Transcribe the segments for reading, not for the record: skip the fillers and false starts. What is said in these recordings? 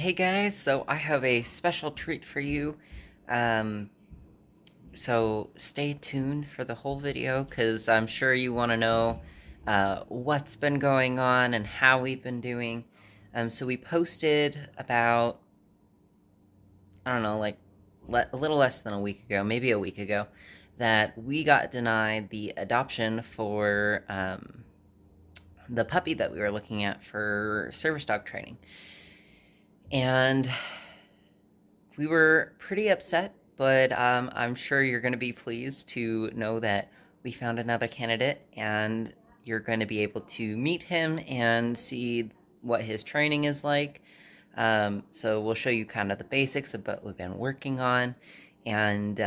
Hey guys, so I have a special treat for you. Um, so stay tuned for the whole video because I'm sure you want to know what's been going on and how we've been doing. So we posted about, I don't know, like a little less than a week ago, maybe a week ago, that we got denied the adoption for the puppy that we were looking at for service dog training. And we were pretty upset, but I'm sure you're going to be pleased to know that we found another candidate and you're going to be able to meet him and see what his training is like. So we'll show you kind of the basics of what we've been working on and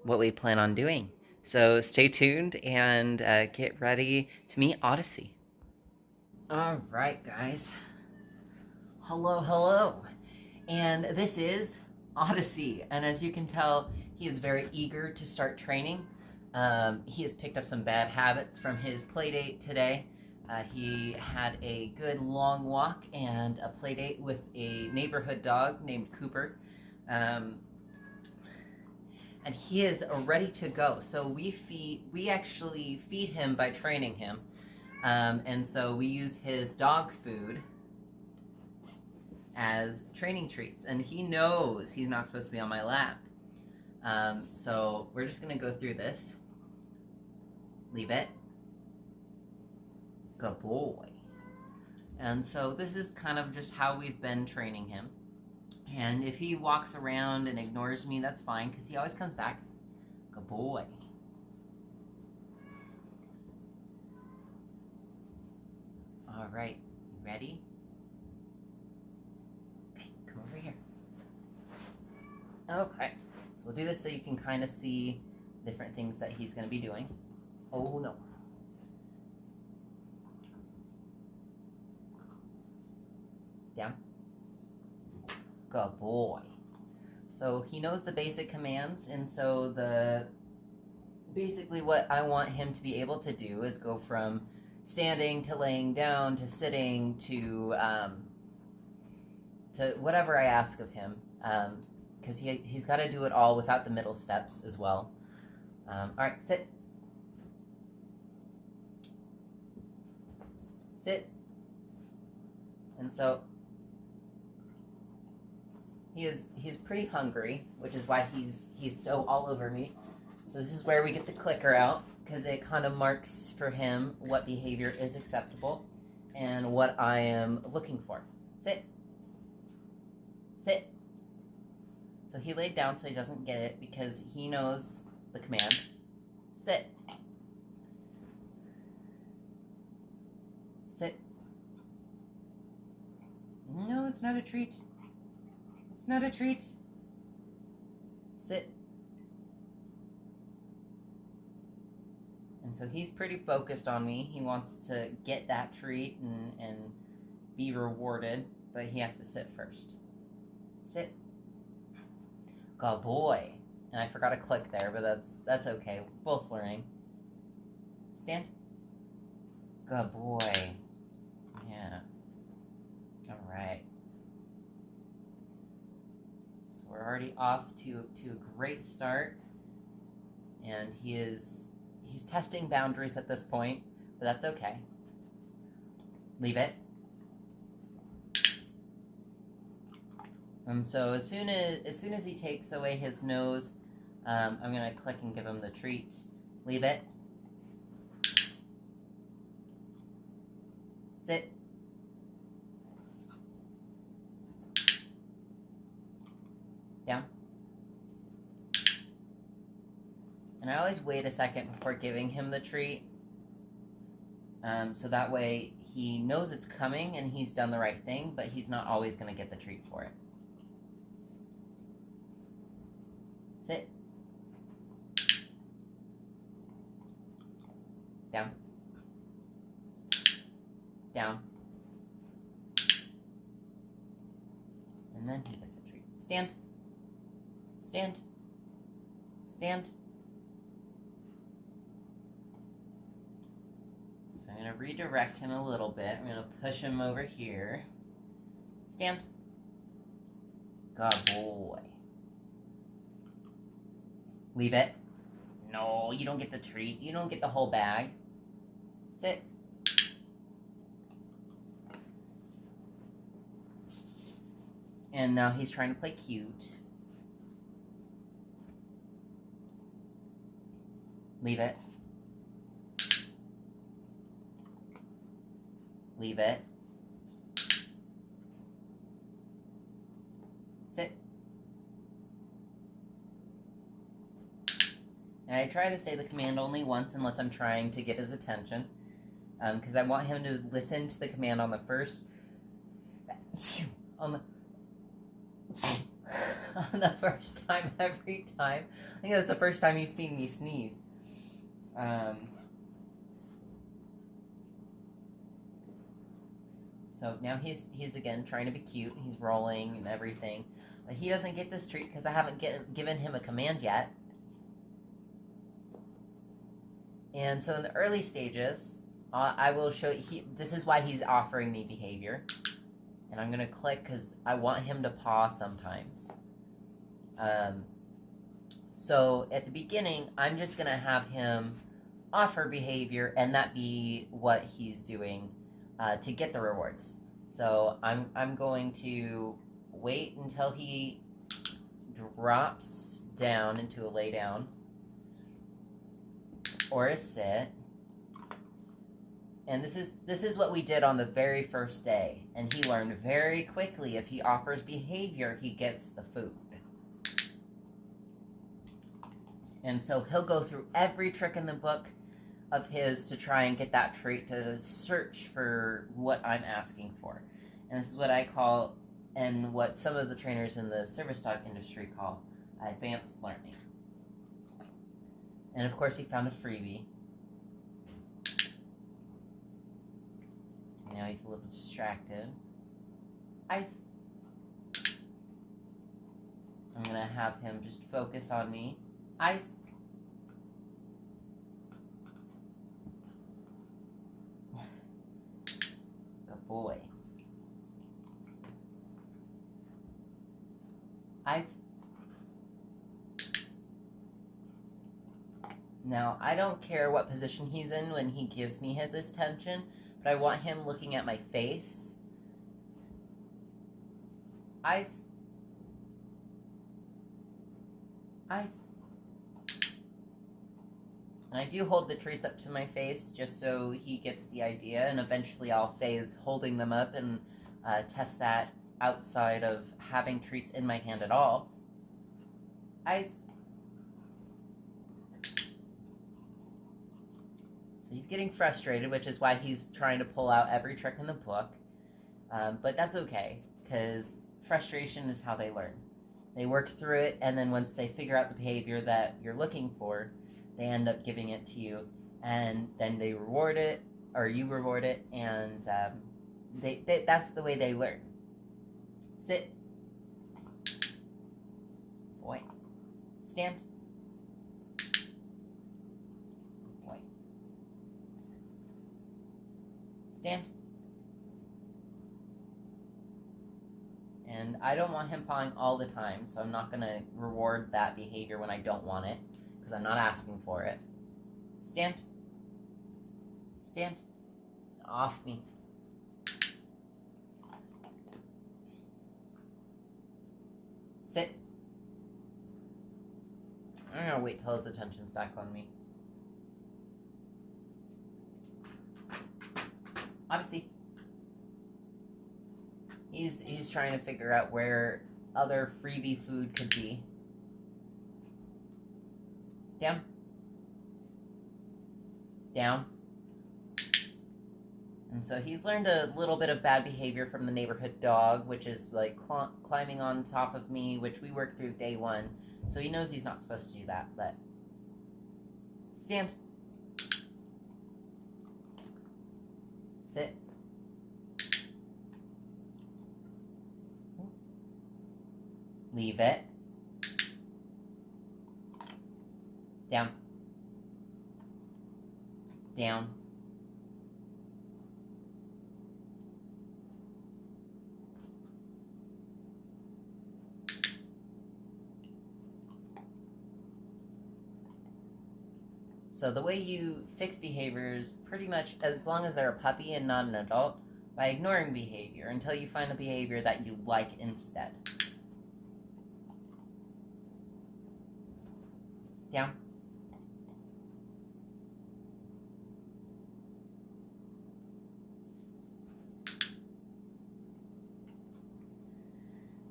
what we plan on doing. So stay tuned and get ready to meet Odyssey. All right, guys. Hello, hello. And this is Odyssey, and as you can tell, he is very eager to start training. He has picked up some bad habits from his play date today. He had a good long walk and a play date with a neighborhood dog named Cooper. And he is ready to go. So we actually feed him by training him. And so we use his dog food as training treats, and he knows he's not supposed to be on my lap. So we're just gonna go through this. Leave it. Good boy. And so this is kind of just how we've been training him. And if he walks around and ignores me, that's fine, because he always comes back. Good boy. All right, you ready? Over here. Okay, so we'll do this so you can kind of see different things that he's going to be doing. Oh no. Down. Good boy. So he knows the basic commands, and so basically what I want him to be able to do is go from standing to laying down to sitting to whatever I ask of him, because he's got to do it all without the middle steps as well. All right, sit. Sit. And so he's pretty hungry, which is why he's so all over me. So this is where we get the clicker out, because it kind of marks for him what behavior is acceptable and what I am looking for. Sit. Sit. So he laid down so he doesn't get it because he knows the command. Sit. Sit. No, it's not a treat. It's not a treat. Sit. And so he's pretty focused on me. He wants to get that treat and be rewarded, but he has to sit first. Sit. Good boy. And I forgot to click there, but that's okay. We're both learning. Stand. Good boy. Yeah. All right. So we're already off to a great start, and he's testing boundaries at this point, but that's okay. Leave it. And so as soon as he takes away his nose, I'm gonna click and give him the treat. Leave it. Sit. Down. And I always wait a second before giving him the treat, so that way he knows it's coming and he's done the right thing, but he's not always gonna get the treat for it. Sit. Down. Down. And then he gets a treat. Stand. Stand. Stand. So I'm going to redirect him a little bit. I'm going to push him over here. Stand. Good boy. Leave it. No, you don't get the treat. You don't get the whole bag. Sit. And now he's trying to play cute. Leave it. Leave it. Sit. And I try to say the command only once unless I'm trying to get his attention. Because I want him to listen to the command on the first... on the first time every time. I think that's the first time he's seen me sneeze. So now he's again trying to be cute. He's rolling and everything. But he doesn't get this treat because I haven't given him a command yet. And so in the early stages, I will show you, this is why he's offering me behavior. And I'm going to click because I want him to paw sometimes. So at the beginning, I'm just going to have him offer behavior and that be what he's doing to get the rewards. So I'm going to wait until he drops down into a lay down or a sit. And this is what we did on the very first day. And he learned very quickly if he offers behavior, he gets the food. And so he'll go through every trick in the book of his to try and get that trait, to search for what I'm asking for. And this is what I call, and what some of the trainers in the service dog industry call, advanced learning. And of course he found a freebie. Now he's a little distracted. Eyes. I'm going to have him just focus on me. Eyes. Good boy. Eyes. Now, I don't care what position he's in when he gives me his attention, but I want him looking at my face. Eyes. Eyes. And I do hold the treats up to my face just so he gets the idea, and eventually I'll phase holding them up and test that outside of having treats in my hand at all. Eyes. So he's getting frustrated, which is why he's trying to pull out every trick in the book. But that's okay, because frustration is how they learn. They work through it, and then once they figure out the behavior that you're looking for, they end up giving it to you, and then they reward it, or you reward it, and that's the way they learn. Sit. Boy. Stand. Boy. Stand. And I don't want him pawing all the time, so I'm not going to reward that behavior when I don't want it, because I'm not asking for it. Stand. Stand. Off me. Sit. I'm going to wait till his attention's back on me. Odyssey. He's trying to figure out where other freebie food could be. Down. Down. And so he's learned a little bit of bad behavior from the neighborhood dog, which is like climbing on top of me, which we worked through day one. So he knows he's not supposed to do that, but... Stand. Sit. Leave it. Down. Down. So the way you fix behaviors, pretty much as long as they're a puppy and not an adult, by ignoring behavior until you find a behavior that you like instead. Down.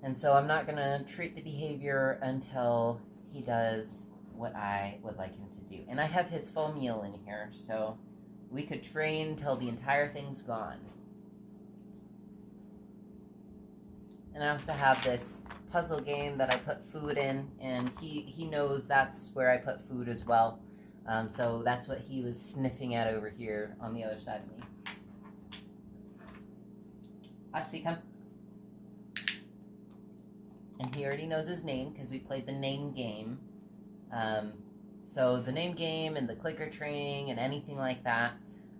And so I'm not going to treat the behavior until he does what I would like him to do. And I have his full meal in here, so we could train till the entire thing's gone. And I also have this puzzle game that I put food in, and he knows that's where I put food as well. So that's what he was sniffing at over here on the other side of me. Odyssey, come. And he already knows his name because we played the name game. So the name game and the clicker training and anything like that,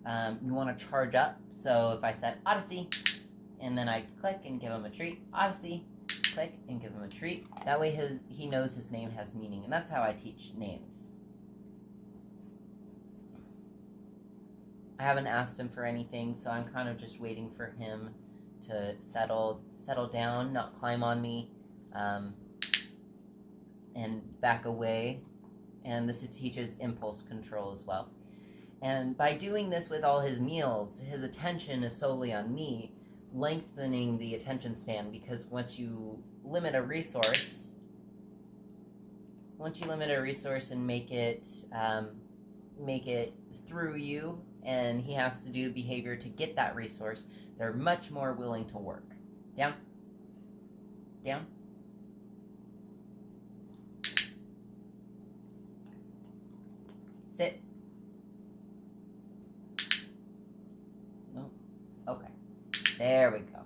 you want to charge up. So if I said Odyssey, and then I click and give him a treat, Odyssey, click and give him a treat. That way he knows his name has meaning, and that's how I teach names. I haven't asked him for anything, so I'm kind of just waiting for him to settle down, not climb on me, and back away. And this teaches impulse control as well. And by doing this with all his meals, his attention is solely on me, lengthening the attention span, because once you limit a resource and make it through you, and he has to do behavior to get that resource, they're much more willing to work. Down. Down. Sit. No. Okay. There we go.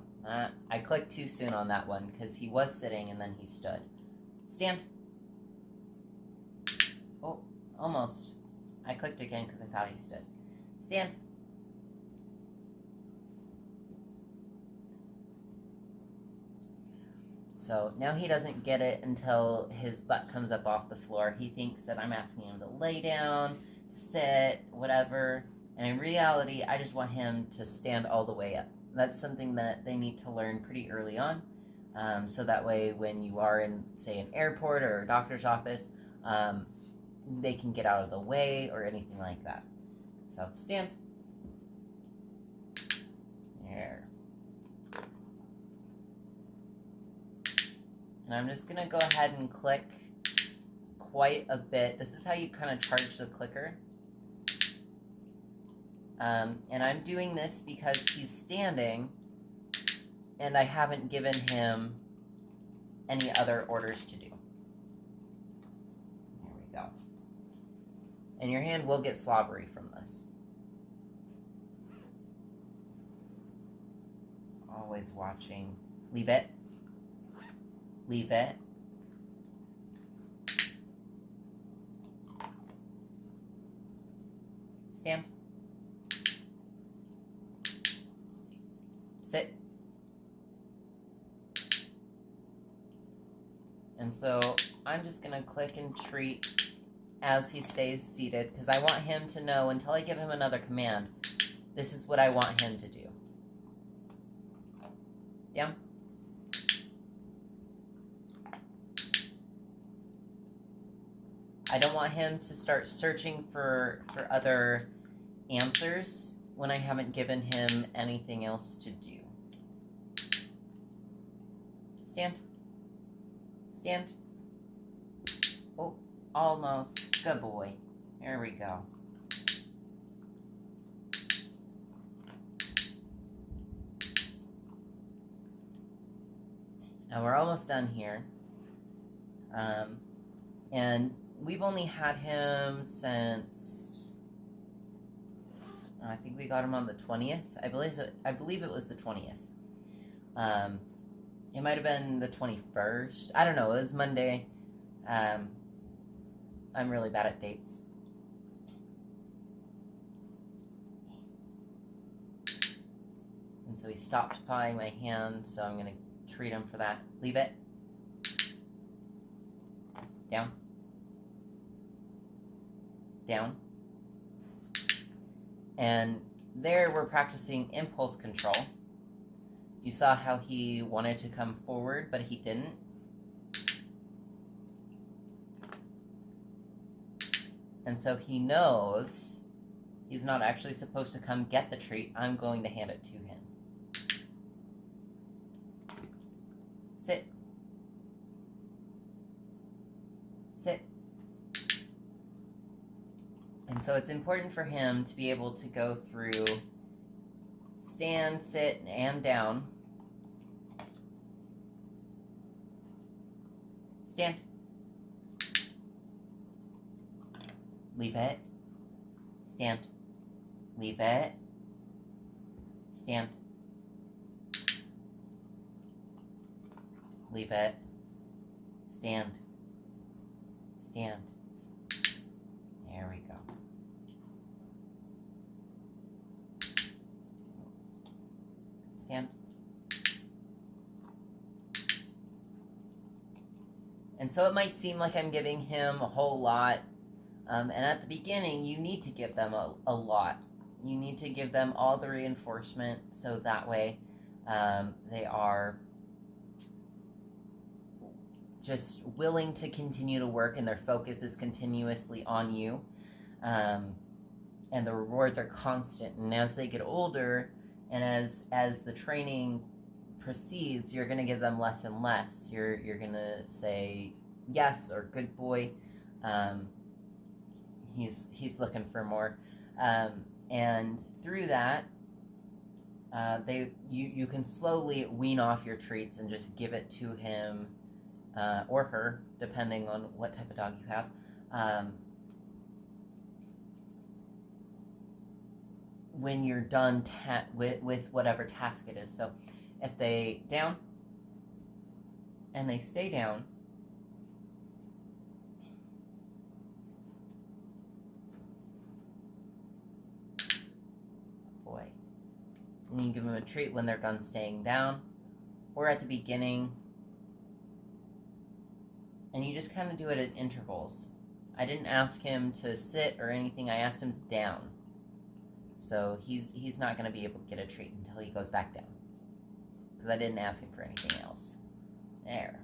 I clicked too soon on that one because he was sitting and then he stood. Stand. Oh, almost. I clicked again because I thought he stood. Stand. So now he doesn't get it until his butt comes up off the floor. He thinks that I'm asking him to lay down, to sit, whatever. And in reality, I just want him to stand all the way up. That's something that they need to learn pretty early on. So that way when you are in, say, an airport or a doctor's office, they can get out of the way or anything like that. So stand. There. And I'm just going to go ahead and click quite a bit. This is how you kind of charge the clicker. And I'm doing this because he's standing and I haven't given him any other orders to do. There we go. And your hand will get slobbery from this. Always watching. Leave it. Leave it. Stand. Sit. And so I'm just going to click and treat as he stays seated because I want him to know until I give him another command, this is what I want him to do. Down. I don't want him to start searching for other answers when I haven't given him anything else to do. Stand. Stand. Oh, almost. Good boy. There we go. Now we're almost done here. And we've only had him since, I think we got him on the 20th. I believe it was the 20th. It might have been the 21st. I don't know. It was Monday. I'm really bad at dates. And so he stopped pawing my hand, so I'm going to treat him for that. Leave it. Down. Down. And there we're practicing impulse control. You saw how he wanted to come forward, but he didn't. And so he knows he's not actually supposed to come get the treat. I'm going to hand it to him. Sit. Sit. And so it's important for him to be able to go through stand, sit, and down. Stand. Leave it. Stand. Leave it. Stand. Leave it. Stand. Stand. There we go. Stand. And so it might seem like I'm giving him a whole lot. And at the beginning, you need to give them a lot. You need to give them all the reinforcement so that way they are just willing to continue to work and their focus is continuously on you. And the rewards are constant. And as they get older and as the training proceeds, you're going to give them less and less. You're going to say yes or good boy. He's looking for more, and through that, you can slowly wean off your treats and just give it to him or her, depending on what type of dog you have. When you're done with whatever task it is. So, if they down and they stay down. And you give them a treat when they're done staying down or at the beginning. And you just kind of do it at intervals. I didn't ask him to sit or anything. I asked him down. So he's not going to be able to get a treat until he goes back down. Because I didn't ask him for anything else. There.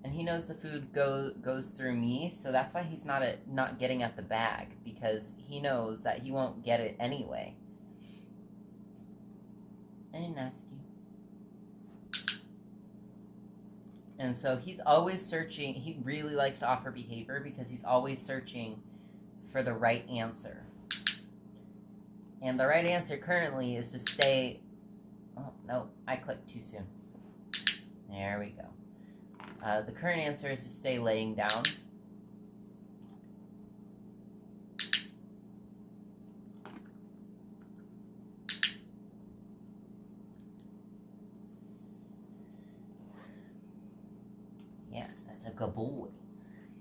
And he knows the food goes through me, so that's why he's not getting at the bag, because he knows that he won't get it anyway. I didn't ask you. And so he's always searching. He really likes to offer behavior because he's always searching for the right answer. And the right answer currently is to stay... Oh, no, I clicked too soon. There we go. The current answer is to stay laying down. Yeah, that's a good boy.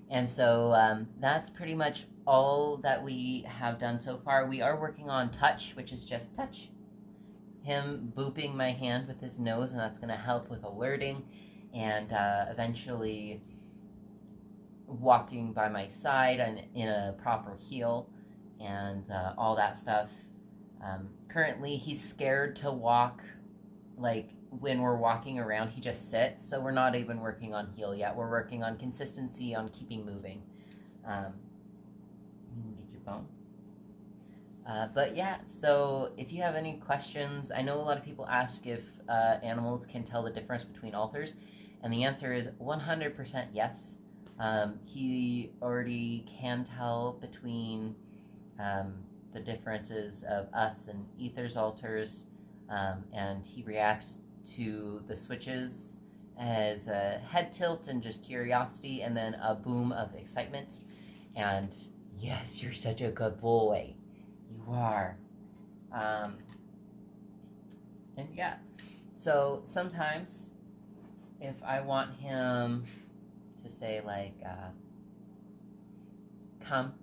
And so that's pretty much all that we have done so far. We are working on touch, which is just touch. Him booping my hand with his nose, and that's going to help with alerting. And eventually walking by my side and in a proper heel and all that stuff. Currently, he's scared to walk. Like, when we're walking around, he just sits. So we're not even working on heel yet. We're working on consistency, on keeping moving. You can get your bone. But yeah, so if you have any questions, I know a lot of people ask if animals can tell the difference between alters. And the answer is 100% yes. He already can tell between the differences of us and Aether's alters, and he reacts to the switches as a head tilt and just curiosity, and then a boom of excitement. And yes, you're such a good boy. You are. And yeah, so sometimes if I want him to say, like, come,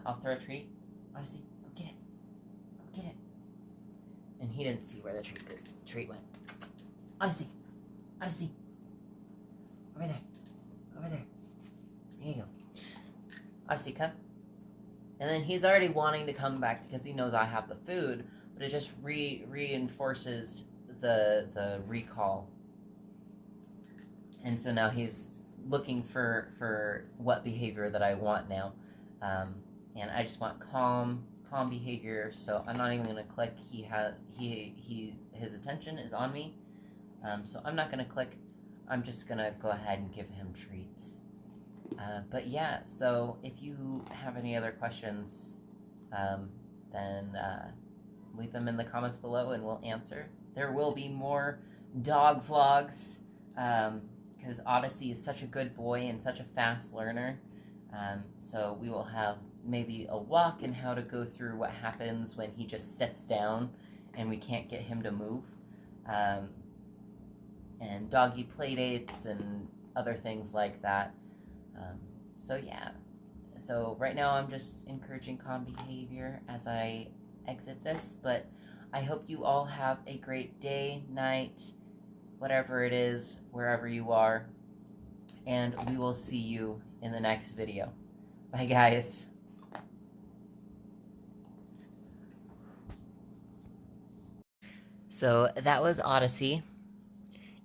I'll throw a treat. Odyssey, go get it. Go get it. And he didn't see where the treat went. Odyssey, Odyssey, Over there. Over there. There you go. Odyssey, come. And then he's already wanting to come back because he knows I have the food, but it just reinforces the recall. And so now he's looking for what behavior that I want now. And I just want calm behavior, so I'm not even gonna click. His attention is on me. So I'm not gonna click. I'm just gonna go ahead and give him treats. But yeah, so if you have any other questions, then leave them in the comments below and we'll answer. There will be more dog vlogs, because Odyssey is such a good boy and such a fast learner. So we will have maybe a walk and how to go through what happens when he just sits down and we can't get him to move. And doggy play dates and other things like that. So yeah, so right now I'm just encouraging calm behavior as I exit this, but I hope you all have a great day, night, whatever it is, wherever you are, and we will see you in the next video. Bye guys. So that was Odyssey,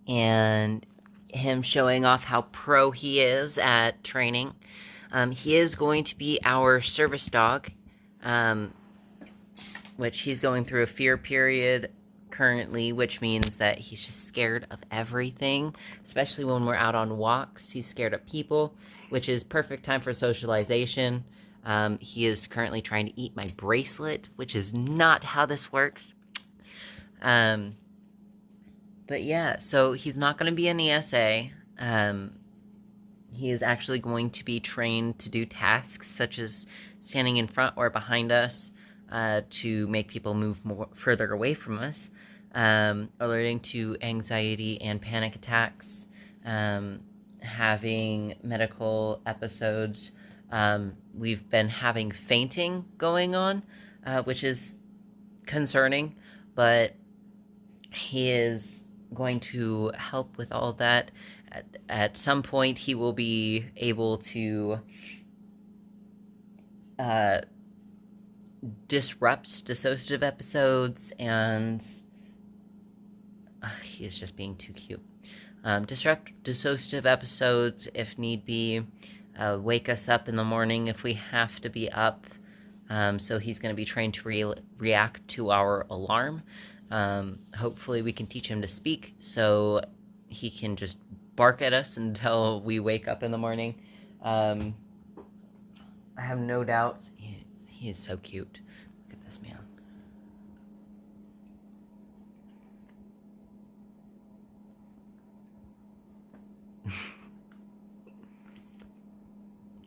and him showing off how pro he is at training. He is going to be our service dog, which he's going through a fear period currently, which means that he's just scared of everything, especially when we're out on walks. He's scared of people, which is perfect time for socialization. He is currently trying to eat my bracelet, which is not how this works. But yeah, so he's not going to be an ESA. He is actually going to be trained to do tasks such as standing in front or behind us to make people move further away from us, alerting to anxiety and panic attacks, having medical episodes. We've been having fainting going on, which is concerning, but he is going to help with all that. At some point, he will be able to disrupt dissociative episodes, and he is just being too cute. Disrupt dissociative episodes if need be. Wake us up in the morning if we have to be up. So he's going to be trained to react to our alarm. Hopefully we can teach him to speak so he can just bark at us until we wake up in the morning. I have no doubt. He is so cute. Look at this man.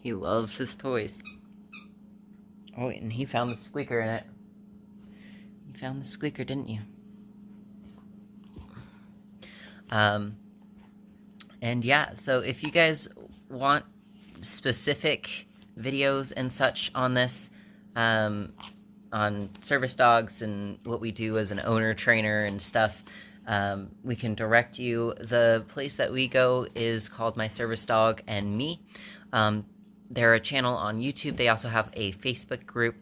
He loves his toys. Oh, and he found the squeaker in it. You found the squeaker, didn't you? And yeah, so if you guys want specific videos and such on this, on service dogs and what we do as an owner trainer and stuff, we can direct you. The place that we go is called My Service Dog and Me. They're a channel on YouTube. They also have a Facebook group,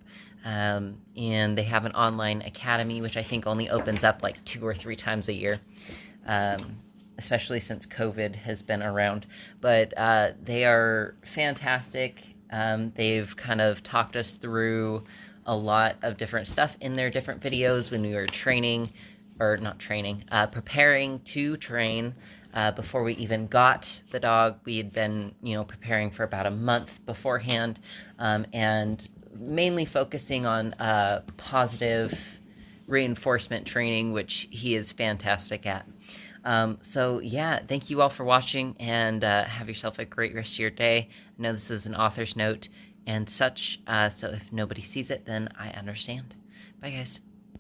and they have an online academy, which I think only opens up like 2 or 3 times a year, especially since COVID has been around. But they are fantastic. They've kind of talked us through a lot of different stuff in their different videos when we were training, or not training, preparing to train. Before we even got the dog, we had been, preparing for about a month beforehand, and mainly focusing on positive reinforcement training, which he is fantastic at. So yeah, thank you all for watching, and have yourself a great rest of your day. I know this is an author's note and such, so if nobody sees it, then I understand. Bye, guys.